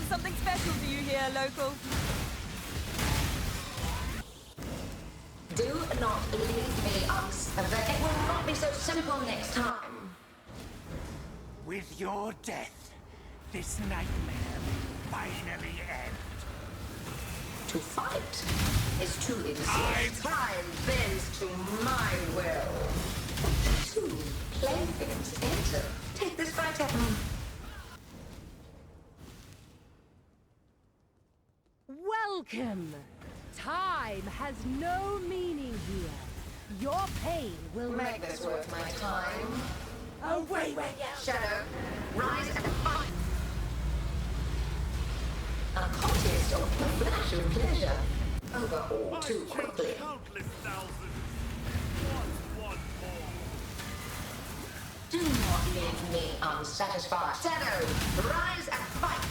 something special to you here, local. Do not leave me unsurveyed. It will not be so simple next time. With your death, this nightmare will finally end. To fight is to insist. Time bends to my will. Two playthings enter. Take this item. Welcome! Time has no meaning here. Your pain will Make this worth my time. Oh, wait. Shadow, rise and fight. A contest of a flash of pleasure. Over all too quickly. Countless thousands. What's one more? Do not leave me unsatisfied. Shadow, rise and fight.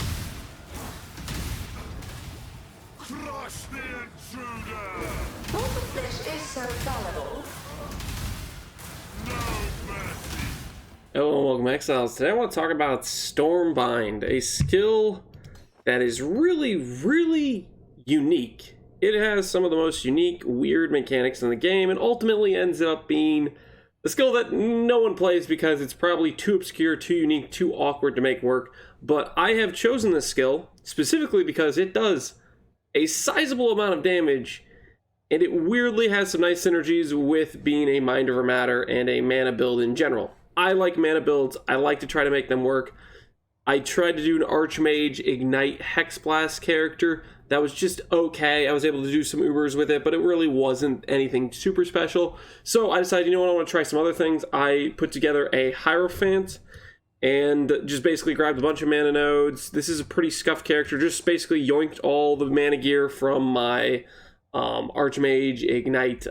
Crush the intruder! All the flesh is so fallible. No mercy! Hello and welcome to Exiles. Today I want to talk about Stormbind, a skill that is really unique. It has some of the most unique, weird mechanics in the game, and ultimately ends up being a skill that no one plays because it's probably too obscure, too unique, too awkward to make work. But I have chosen this skill specifically because it does a sizable amount of damage, and it weirdly has some nice synergies with being a Mind Over Matter and a mana build in general. I like mana builds. I like to try to make them work. I tried to do an Archmage Ignite Hexblast character. That was just okay. I was able to do some Ubers with it, but it really wasn't anything super special. So I decided, you know what, I want to try some other things. I put together a Heirophant and just basically grabbed a bunch of mana nodes. This is a pretty scuffed character. Just basically yoinked all the mana gear from my Archmage Ignite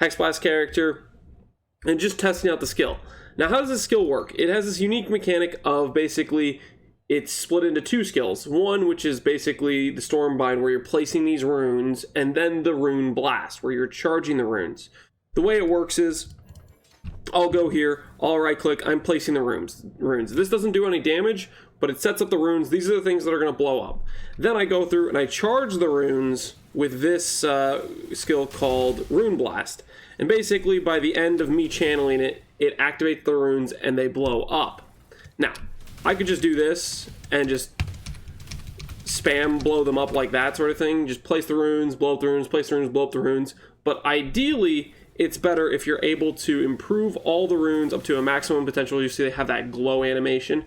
Hexblast character and just testing out the skill. Now, how does this skill work? It has this unique mechanic of basically it's split into two skills. One, which is basically the Stormbind, where you're placing these runes, and then the Rune Blast, where you're charging the runes. The way it works is I'll go here, I'll right click, I'm placing the runes. This doesn't do any damage, but it sets up the runes. These are the things that are going to blow up. Then I go through and I charge the runes with this skill called Rune Blast. And basically, by the end of me channeling it, it activates the runes and they blow up. Now, I could just do this and just spam blow them up like that sort of thing. Just place the runes, blow up the runes, place the runes, blow up the runes. But ideally, it's better if you're able to improve all the runes up to a maximum potential. You see they have that glow animation.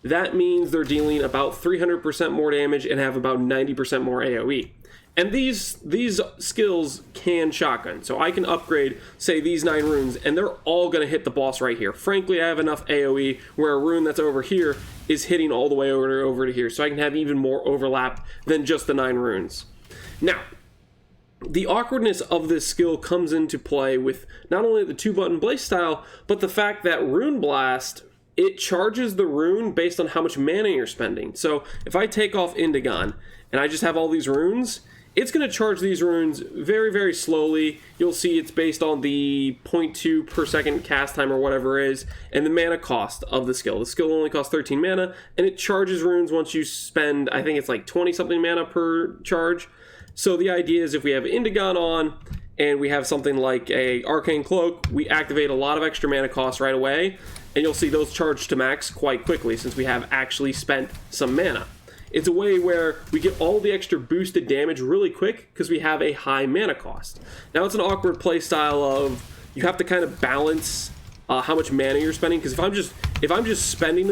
That means they're dealing about 300% more damage and have about 90% more AoE. And these skills can shotgun. So I can upgrade, say, these 9 runes, and they're all going to hit the boss right here. Frankly, I have enough AoE where a rune that's over here is hitting all the way over to here. So I can have even more overlap than just the 9 runes. Now, the awkwardness of this skill comes into play with not only the 2-button blaze style, but the fact that Rune Blast, it charges the rune based on how much mana you're spending. So if I take off Indigon and I just have all these runes, it's going to charge these runes very slowly. You'll see it's based on the 0.2 per second cast time or whatever it is, and the mana cost of the skill. The skill only costs 13 mana, and it charges runes once you spend, I think it's like 20 something mana per charge. So the idea is if we have Indigon on and we have something like a Arcane Cloak, we activate a lot of extra mana costs right away, and you'll see those charge to max quite quickly since we have actually spent some mana. It's a way where we get all the extra boosted damage really quick because we have a high mana cost. Now, it's an awkward play style of you have to kind of balance how much mana you're spending, because if I'm just spending,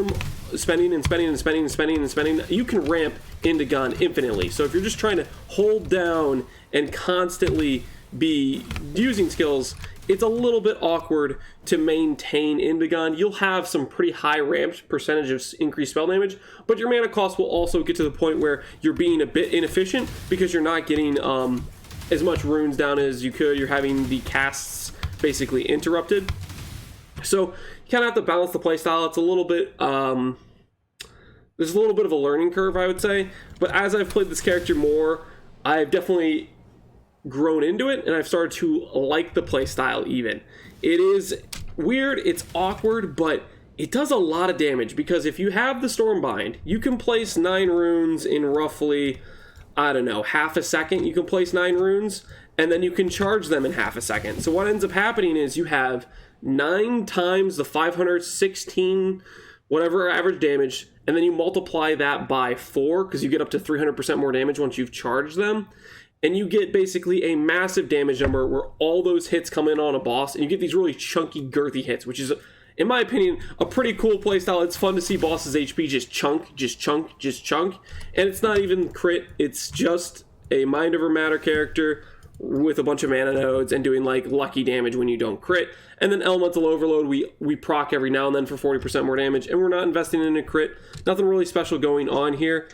you can ramp Indigon infinitely. So if you're just trying to hold down and constantly be using skills, it's a little bit awkward to maintain Indigon. You'll have some pretty high ramped percentage of increased spell damage, but your mana cost will also get to the point where you're being a bit inefficient because you're not getting as much runes down as you could. You're having the casts basically interrupted. So you kind of have to balance the playstyle. It's a little bit, there's a little bit of a learning curve, I would say. But as I've played this character more, I've definitely grown into it, and I've started to like the playstyle even. It is weird, it's awkward, but it does a lot of damage, because if you have the Stormbind, you can place 9 runes in roughly, I don't know, half a second. You can place 9 runes, and then you can charge them in half a second. So what ends up happening is you have 9 times the 516 whatever average damage, and then you multiply that by 4, because you get up to 300% more damage once you've charged them, and you get basically a massive damage number where all those hits come in on a boss, and you get these really chunky, girthy hits, which is, in my opinion, a pretty cool playstyle. It's fun to see bosses' HP just chunk, just chunk, just chunk, and it's not even crit, it's just a mind over matter character with a bunch of mana nodes and doing like lucky damage when you don't crit. And then elemental overload, we proc every now and then for 40% more damage, and we're not investing in a crit. Nothing really special going on here.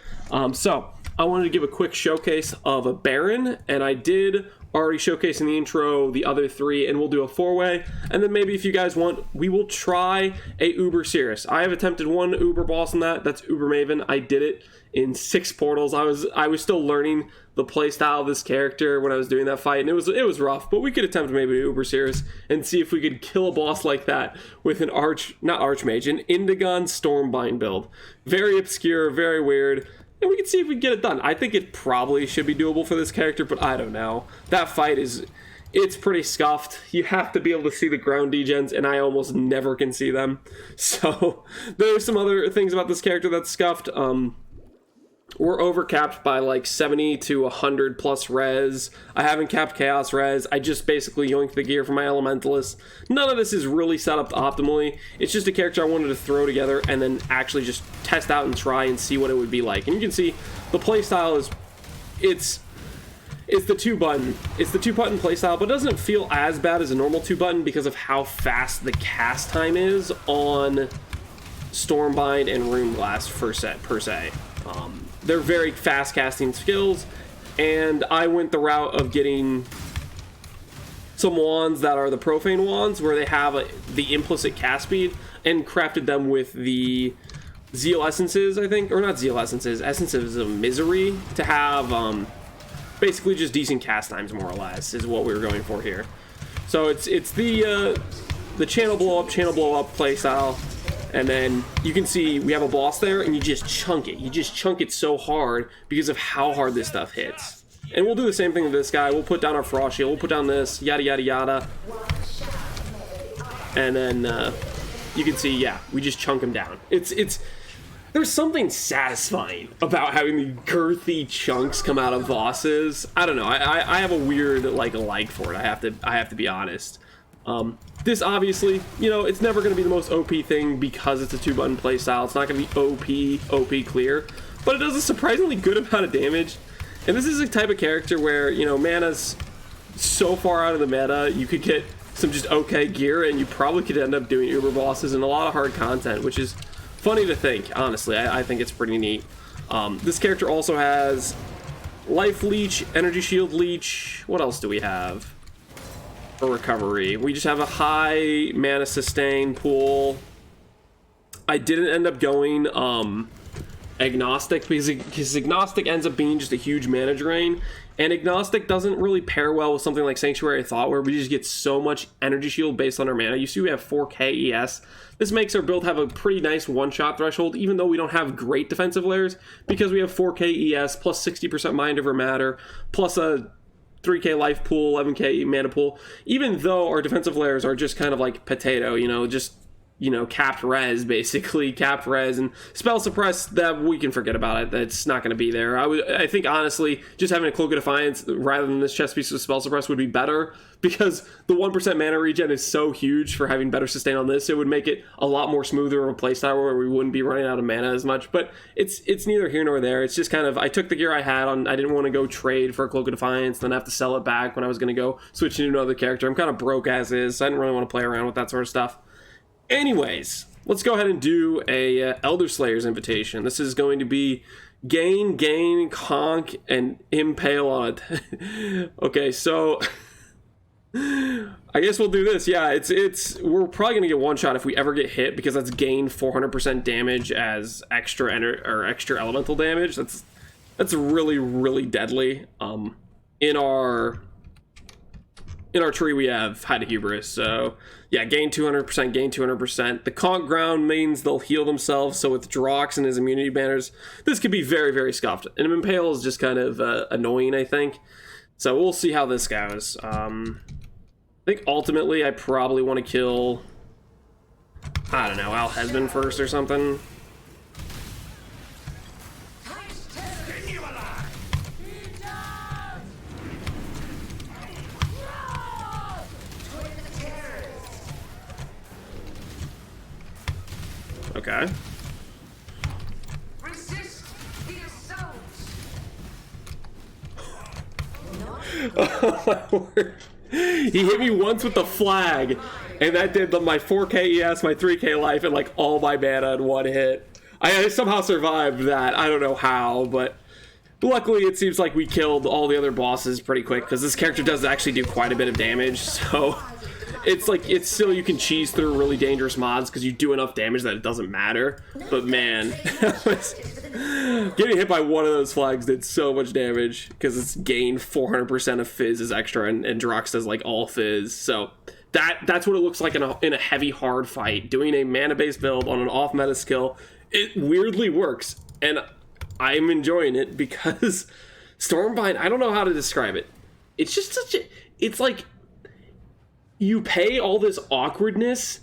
So I wanted to give a quick showcase of a Baran, and I did already showcase in the intro the other 3, and we'll do a 4-way, and then maybe if you guys want, we will try a Uber Sirus. I have attempted 1 Uber boss in that's Uber Maven. I did it in 6 portals. I was still learning the playstyle of this character when I was doing that fight, and it was rough, but we could attempt maybe to Uber Sirus and see if we could kill a boss like that with an not Archmage, an Indigon Stormbind build. Very obscure, very weird, and we can see if we can get it done. I think it probably should be doable for this character, but I don't know. That fight it's pretty scuffed. You have to be able to see the ground degens, and I almost never can see them. So there's some other things about this character that's scuffed. We're overcapped by like 70 to 100 plus res. I haven't capped chaos res. I just basically yoinked the gear from my elementalist. None of this is really set up optimally. It's just a character I wanted to throw together and then actually just test out and try and see what it would be like. And you can see the playstyle is, it's the 2-button. It's the 2-button playstyle, but it doesn't feel as bad as a normal 2-button because of how fast the cast time is on Stormbind and Runeglass per se. They're very fast casting skills, and I went the route of getting some wands that are the profane wands where they have the implicit cast speed, and crafted them with the zeal essences, I think, or not zeal essences, essences of misery, to have basically just decent cast times, more or less, is what we were going for here. So it's the channel blow up playstyle. And then you can see we have a boss there, and you just chunk it. You just chunk it so hard because of how hard this stuff hits. And we'll do the same thing with this guy. We'll put down our Frost Shield. We'll put down this, yada, yada, yada. And then you can see, yeah, we just chunk him down. There's something satisfying about having the girthy chunks come out of bosses. I don't know. I have a weird like for it. I have to be honest. This obviously, you know, it's never going to be the most OP thing because it's a 2-button playstyle. It's not going to be OP clear, but it does a surprisingly good amount of damage. And this is a type of character where, you know, mana's so far out of the meta, you could get some just okay gear, and you probably could end up doing Uber bosses and a lot of hard content, which is funny to think, honestly. I think it's pretty neat. This character also has Life Leech, Energy Shield Leech. What else do we have? For recovery, we just have a high mana sustain pool. I didn't end up going agnostic because agnostic ends up being just a huge mana drain, and agnostic doesn't really pair well with something like Sanctuary Thought, where we just get so much energy shield based on our mana. You see we have 4k ES. This makes our build have a pretty nice one-shot threshold, even though we don't have great defensive layers, because we have 4k ES plus 60% mind over matter plus a 3k life pool, 11k mana pool. Even though our defensive layers are just kind of like potato, you know, just, you know, capped res, basically capped res, and spell suppress, that we can forget about it. That's not going to be there. I think honestly, just having a Cloak of Defiance rather than this chest piece of spell suppress would be better, because the 1% mana regen is so huge for having better sustain on this. It would make it a lot more smoother of a playstyle where we wouldn't be running out of mana as much. But it's neither here nor there. It's just kind of, I took the gear I had on. I didn't want to go trade for a Cloak of Defiance, then have to sell it back when I was going to go switch to another character. I'm kind of broke as is, so I didn't really want to play around with that sort of stuff. Anyways, let's go ahead and do a Elderslayers invitation. This is going to be gain, conk, and impale on it. Okay, so I guess we'll do this. Yeah, we're probably gonna get one shot if we ever get hit, because that's gain 400% damage as extra elemental damage. That's really, really deadly. In our in our tree we have Heigh Hubris, so yeah, gain 200%, gain 200%. The conk ground means they'll heal themselves, so with Drox and his immunity banners, this could be very, very scuffed. And Impale is just kind of annoying, I think. So we'll see how this goes. I think ultimately I probably want to kill, I don't know, Al Hesband first or something. Okay. Resist the assault. Oh my word. He hit me once with the flag, and that did my 4k ES, my 3k life, and like all my mana in one hit. I somehow survived that. I don't know how, but luckily it seems like we killed all the other bosses pretty quick, because this character does actually do quite a bit of damage, so it's like, it's still, you can cheese through really dangerous mods because you do enough damage that it doesn't matter. But man, getting hit by one of those flags did so much damage because it's gained 400% of fizz is extra, and Drox does like all fizz. So that's what it looks like in a heavy hard fight. Doing a mana based build on an off meta skill, it weirdly works, and I'm enjoying it because Stormbind, I don't know how to describe it. It's just such a, it's like, you pay all this awkwardness,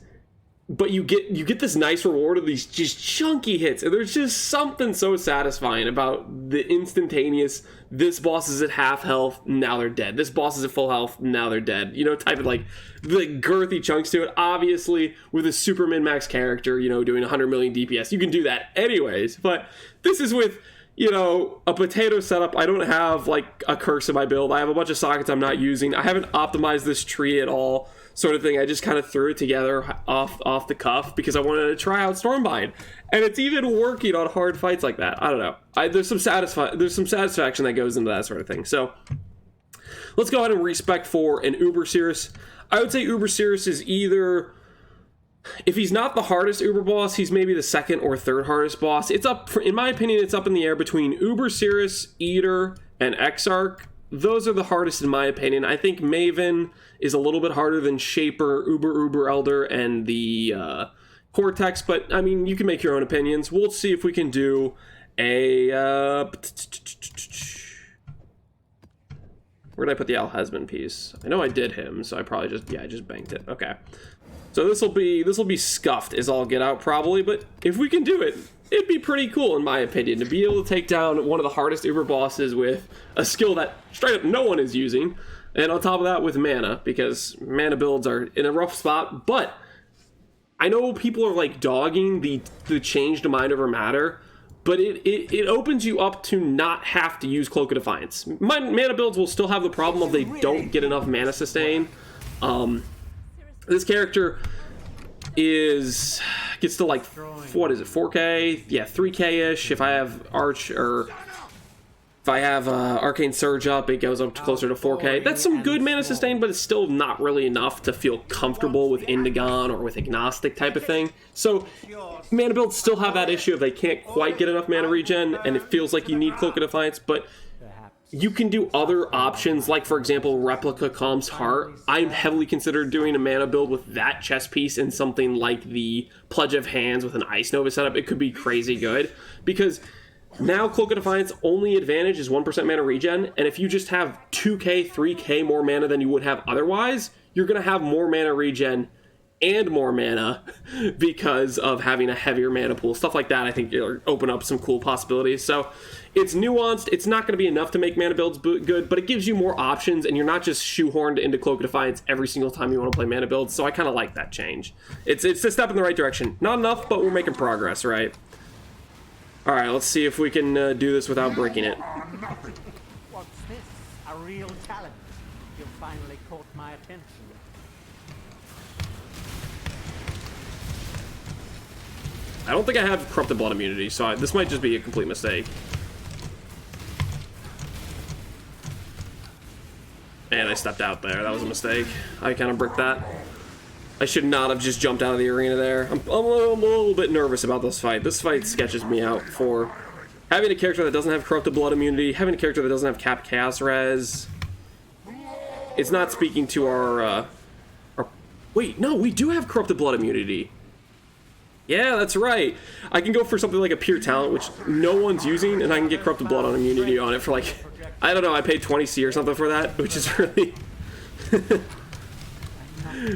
but you get this nice reward of these just chunky hits, and there's just something so satisfying about the instantaneous, this boss is at half health, now they're dead. This boss is at full health, now they're dead. You know, type of like the girthy chunks to it. Obviously, with a super min-max character, you know, doing 100 million DPS, you can do that anyways, but this is with, you know, a potato setup. I don't have like a curse in my build. I have a bunch of sockets I'm not using. I haven't optimized this tree at all, sort of thing. I just kind of threw it together off the cuff because I wanted to try out Stormbind, and it's even working on hard fights like that. I don't know. There's some satisfaction that goes into that sort of thing. So let's go ahead and respec for an Uber Sirus. I would say Uber Sirus is either, if he's not the hardest Uber boss, he's maybe the second or third hardest boss. It's up, in my opinion, it's up in the air between Uber Sirus, Eater, and Exarch. Those are the hardest in my opinion. I think Maven is a little bit harder than Shaper, Uber Elder, and the Cortex, but I mean, you can make your own opinions. We'll see if we can do a... where did I put the Al Hesband piece? I know I did him, so I probably just, yeah, I just banked it. Okay. So this will be scuffed as all get out probably, but if we can do it, it'd be pretty cool in my opinion to be able to take down one of the hardest Uber bosses with a skill that straight up no one is using, and on top of that with mana, because mana builds are in a rough spot. But I know people are like dogging the change to mind over matter, but it opens you up to not have to use Cloak of Defiance. My mana builds will still have the problem of they don't get enough mana sustain. This character gets to like, what is it, 4k? Yeah, 3k-ish. If I have Arcane Surge up, it goes up to closer to 4k. That's some good mana sustain, but it's still not really enough to feel comfortable with Indigon or with Agnostic type of thing. So mana builds still have that issue of they can't quite get enough mana regen, and it feels like you need Cloak of Defiance, but you can do other options, like for example Replica Calm's Heart. I'm heavily considered doing a mana build with that chest piece and something like the Pledge of Hands with an Ice Nova setup. It could be crazy good, because now Cloak of Defiance only advantage is 1% mana regen, and if you just have 2k, 3k more mana than you would have otherwise, you're going to have more mana regen and more mana because of having a heavier mana pool. Stuff like that I think will open up some cool possibilities. So it's nuanced. It's not going to be enough to make mana builds good, but it gives you more options, and you're not just shoehorned into Cloak of Defiance every single time you want to play mana builds. So I kind of like that change. It's a step in the right direction. Not enough, but we're making progress, right? All right, let's see if we can do this without breaking it. What's this? A real talent. You finally caught my attention. I don't think I have Corrupted Blood immunity, so this might just be a complete mistake. Man, I stepped out there. That was a mistake. I kind of bricked that. I should not have just jumped out of the arena there. I'm a little bit nervous about this fight. This fight sketches me out for having a character that doesn't have Corrupted Blood immunity, having a character that doesn't have capped Chaos Res. it's not speaking to our wait, no, we do have corrupted blood immunity. Yeah, that's right. I can go for something like a pure talent, which no one's using, and I can get corrupted blood on immunity on it for like, I don't know, I paid 20C or something for that, which is really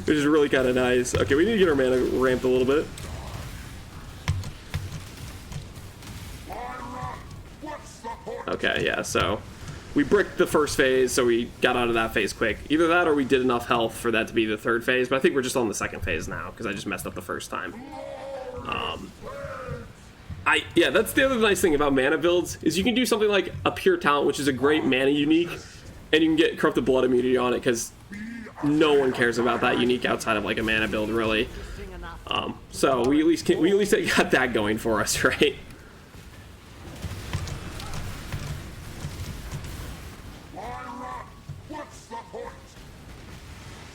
which is really kind of nice. Okay, we need to get our mana ramped a little bit. Okay, yeah, so we bricked the first phase, so we got out of that phase quick. Either that or we did enough health for that to be the third phase, but I think we're just on the second phase now, because I just messed up the first time. Yeah, that's the other nice thing about mana builds, is you can do something like a pure talent, which is a great mana unique, and you can get corrupted blood immunity on it, because no one cares about that unique outside of like a mana build, really. So we at least got that going for us, right?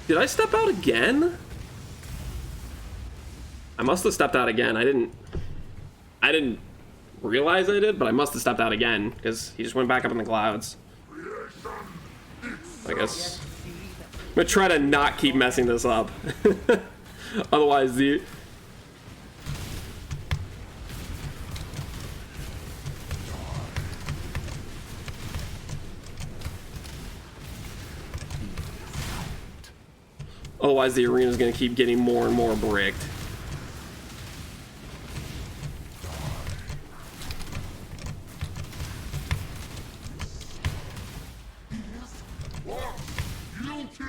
Did I step out again? I must have stepped out again. I didn't realize I did, but I must have stepped out again because he just went back up in the clouds. I guess I'm gonna try to not keep messing this up. Otherwise the arena is going to keep getting more and more bricked.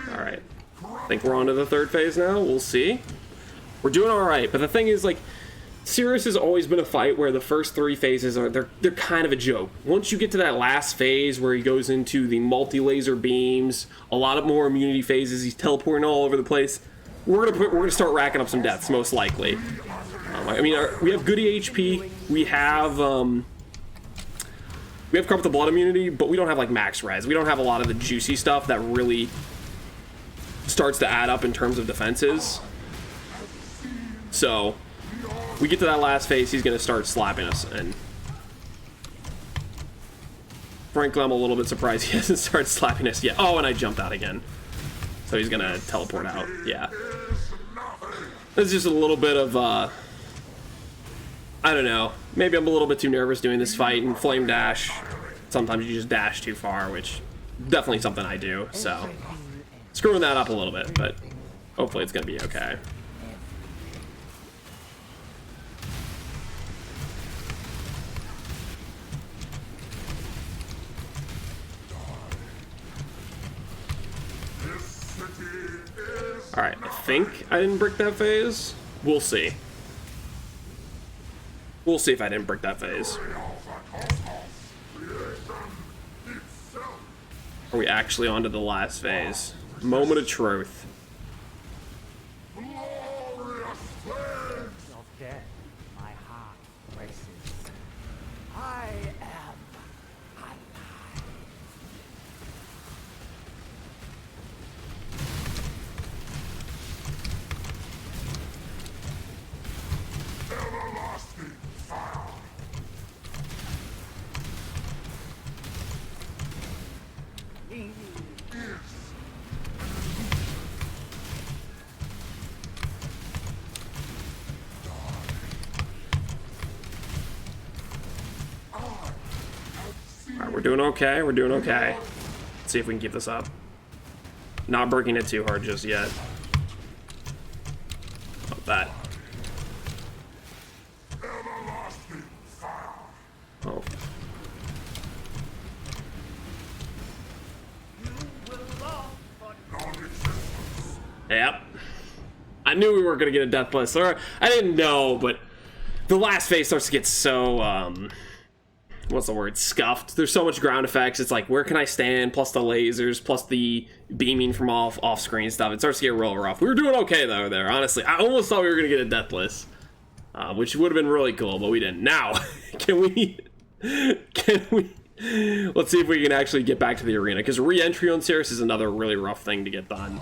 Alright. I think we're on to the third phase now. We'll see. We're doing alright, but the thing is, like, Sirus has always been a fight where the first three phases are they're kind of a joke. Once you get to that last phase where he goes into the multi-laser beams, a lot of more immunity phases, he's teleporting all over the place. We're gonna start racking up some deaths, most likely. I mean, we have goody HP. We have corrupted blood immunity, but we don't have like max res. We don't have a lot of the juicy stuff that really starts to add up in terms of defenses. So we get to that last phase, he's going to start slapping us, and frankly, I'm a little bit surprised he hasn't started slapping us yet. Oh, and I jumped out again. So he's going to teleport out. Yeah. It's just a little bit of, I don't know. Maybe I'm a little bit too nervous doing this fight, and flame dash. Sometimes you just dash too far, which definitely something I do, so screwing that up a little bit, but hopefully it's going to be okay. Alright, I think I didn't brick that phase. We'll see. We'll see if I didn't brick that phase. Are we actually on to the last phase? Moment of truth. Of death, my heart races. I am alive. Everlasting fire. Alright, we're doing okay. We're doing okay. Let's see if we can keep this up. Not breaking it too hard just yet. Not that. Oh. Yep. I knew we weren't going to get a death blast. Or I didn't know, but the last phase starts to get so, what's the word? Scuffed. There's so much ground effects. It's like, where can I stand? Plus the lasers, plus the beaming from off-screen stuff. It starts to get real rough. We were doing okay, though, there. Honestly, I almost thought we were going to get a death blast, which would have been really cool, but we didn't. Now, can we... Let's see if we can actually get back to the arena, because re-entry on Sirus is another really rough thing to get done.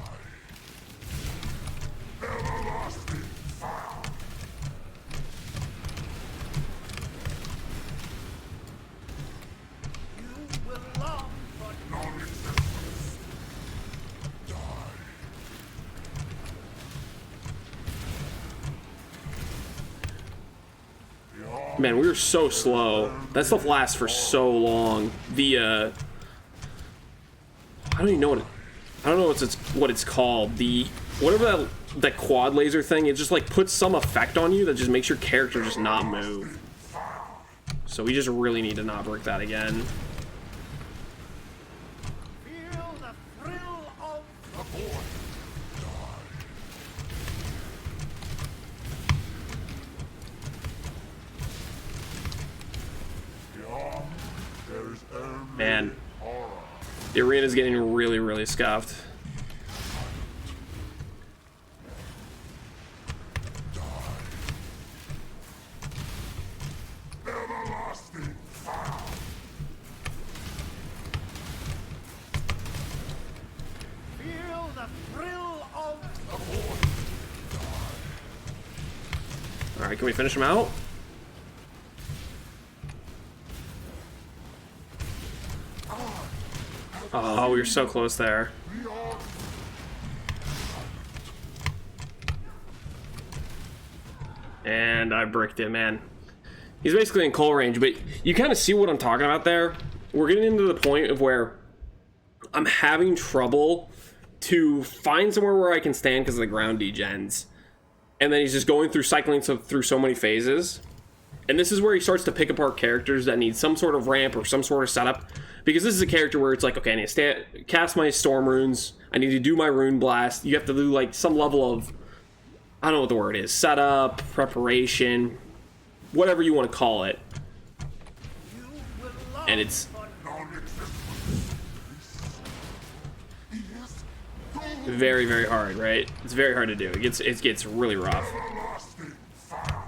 Man, we were so slow. That stuff lasts for so long. The I don't even know what it's called. The whatever that quad laser thing, it just like puts some effect on you that just makes your character just not move. So we just really need to not break that again. Feel the thrill of the void. There's only Man, horror. the arena's getting really, really scuffed. Everlasting fire. Feel the thrill of the void. All right, can we finish him out? Oh, we were so close there. And I bricked it, man. He's basically in coal range, but you kind of see what I'm talking about there. We're getting into the point of where I'm having trouble to find somewhere where I can stand because of the ground degens. And then he's just going through cycling through so many phases. And this is where he starts to pick apart characters that need some sort of ramp or some sort of setup. Because this is a character where it's like, okay, I need to cast my storm runes. I need to do my rune blast. You have to do like some level of, I don't know what the word is, setup, preparation, whatever you want to call it. And it's very, very hard, right? It's very hard to do. It gets really rough. Everlasting fire.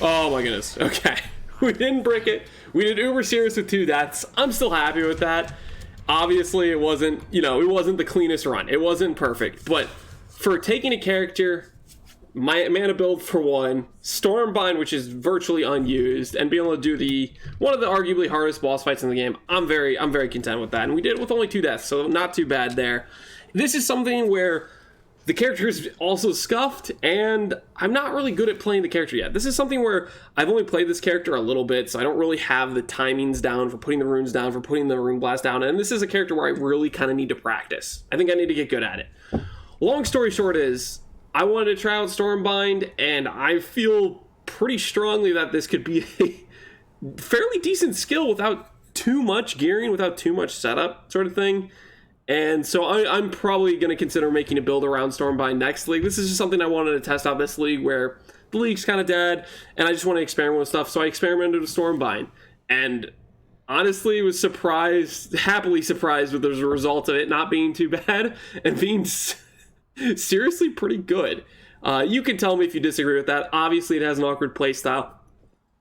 Oh my goodness. Okay. We didn't break it. We did Uber Sirus with 2 deaths. I'm still happy with that. Obviously, it wasn't, you know, it wasn't the cleanest run. It wasn't perfect. But for taking a character, my mana build for 1, Stormbind, which is virtually unused, and being able to do one of the arguably hardest boss fights in the game, I'm very content with that. And we did it with only 2 deaths, so not too bad there. This is something where the character is also scuffed, and I'm not really good at playing the character yet. This is something where I've only played this character a little bit, so I don't really have the timings down for putting the runes down, for putting the rune blast down, and this is a character where I really kind of need to practice. I think I need to get good at it. Long story short is, I wanted to try out Stormbind, and I feel pretty strongly that this could be a fairly decent skill without too much gearing, without too much setup sort of thing. And so I'm probably going to consider making a build around Stormbind next league. This is just something I wanted to test out this league where the league's kind of dead and I just want to experiment with stuff. So I experimented with Stormbind and honestly was happily surprised with the result of it not being too bad and being seriously pretty good. You can tell me if you disagree with that. Obviously it has an awkward playstyle.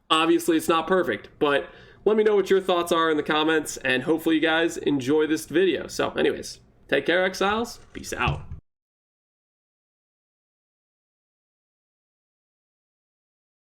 Obviously it's not perfect, but let me know what your thoughts are in the comments, and hopefully you guys enjoy this video. So anyways, take care, Exiles. Peace out.